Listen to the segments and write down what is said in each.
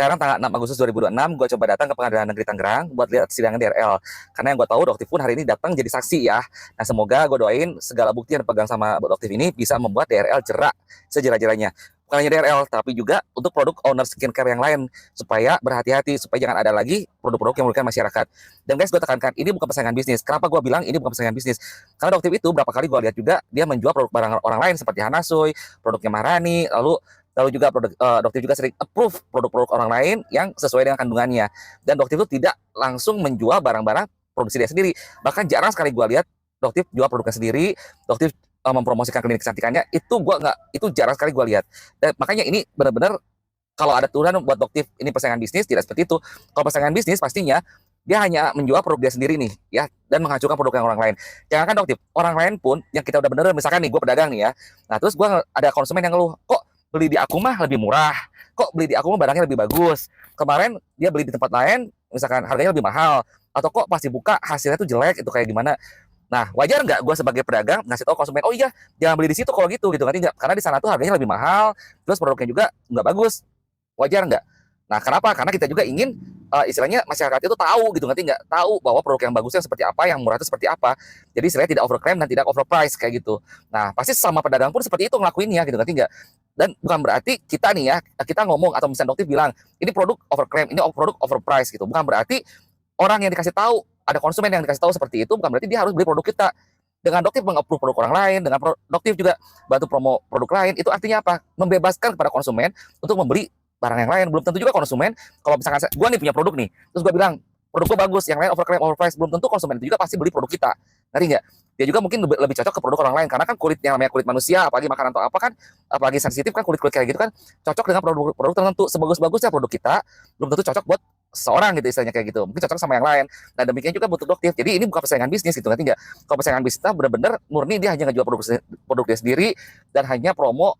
sekarang tanggal 6 Agustus 2026, gue coba datang ke Pengadilan Negeri Tangerang buat lihat sidang DRL. Karena yang gue tahu Doktif pun hari ini datang jadi saksi ya. Nah semoga gue doain segala bukti yang dipegang sama Doktif ini bisa membuat DRL jerak sejerak-jeraknya. Bukan hanya DRL, tapi juga untuk produk owner skincare yang lain. Supaya berhati-hati, supaya jangan ada lagi produk-produk yang merugikan masyarakat. Dan guys, gue tekankan, ini bukan persaingan bisnis. Kenapa gue bilang ini bukan persaingan bisnis? Karena Doktif itu berapa kali gue lihat juga, dia menjual produk barang orang lain seperti Hanasoy, produknya Maharani, lalu juga Doktif juga sering approve produk-produk orang lain yang sesuai dengan kandungannya. Dan Doktif itu tidak langsung menjual barang-barang produksi dia sendiri. Bahkan jarang sekali gue lihat Doktif jual produknya sendiri. Doktif mempromosikan klinik kecantikannya, itu jarang sekali gue lihat. Dan makanya ini benar-benar kalau ada tuduhan buat Doktif ini persaingan bisnis, tidak seperti itu. Kalau persaingan bisnis pastinya dia hanya menjual produk dia sendiri nih ya, dan menghancurkan produk yang orang lain. Jangan kan Doktif, orang lain pun yang kita udah bener, misalkan nih gue pedagang nih ya, nah terus gue ada konsumen yang ngeluh, kok beli di aku mah lebih murah, kok beli di aku mah barangnya lebih bagus, kemarin dia beli di tempat lain misalkan harganya lebih mahal, atau kok pas dibuka hasilnya tuh jelek, itu kayak gimana. Nah, wajar nggak gue sebagai pedagang ngasih tahu konsumen, oh iya, jangan beli di situ kalau gitu, ngerti nggak? Karena di sana tuh harganya lebih mahal, terus produknya juga nggak bagus. Wajar nggak? Nah, kenapa? Karena kita juga ingin istilahnya masyarakat itu tahu gitu, ngerti nggak? Tahu bahwa produk yang bagusnya seperti apa, yang murah itu seperti apa. Jadi istilahnya tidak overclaim dan tidak overprice kayak gitu. Nah, pasti sama pedagang pun seperti itu ngelakuinnya gitu, ngerti nggak? Dan bukan berarti kita nih ya, kita ngomong atau misalnya Doktif bilang, ini produk overclaim, ini produk overprice gitu. Bukan berarti orang yang dikasih tahu, ada konsumen yang dikasih tahu seperti itu, bukan berarti dia harus beli produk kita. Dengan Doktif meng-approve produk orang lain, dengan Doktif juga bantu promo produk lain, itu artinya apa? Membebaskan kepada konsumen untuk membeli barang yang lain. Belum tentu juga konsumen, kalau misalkan gue nih punya produk nih, terus gue bilang, produk gue bagus, yang lain overclaim, overprice, belum tentu konsumen itu juga pasti beli produk kita. Ngerti nggak? Dia juga mungkin lebih cocok ke produk orang lain, karena kan kulit yang namanya kulit manusia, apalagi makanan atau apa kan, apalagi sensitif kan, kulit-kulit kayak gitu kan, cocok dengan produk tertentu. Sebagus-bagusnya produk kita, belum tentu cocok buat seorang gitu istilahnya kayak gitu, mungkin cocok sama yang lain. Nah demikian juga bentuk Doktif, jadi ini bukan persaingan bisnis gitu, ngerti nggak? Kalau persaingan bisnis kita benar-benar murni dia hanya ngejual produk dia sendiri dan hanya promo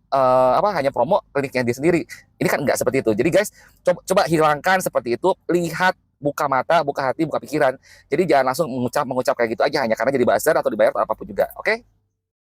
hanya promo kliniknya dia sendiri. Ini kan nggak seperti itu. Jadi guys, coba hilangkan seperti itu, lihat, buka mata, buka hati, buka pikiran. Jadi jangan langsung mengucap kayak gitu aja hanya karena jadi buzzer atau dibayar atau apapun juga. Oke?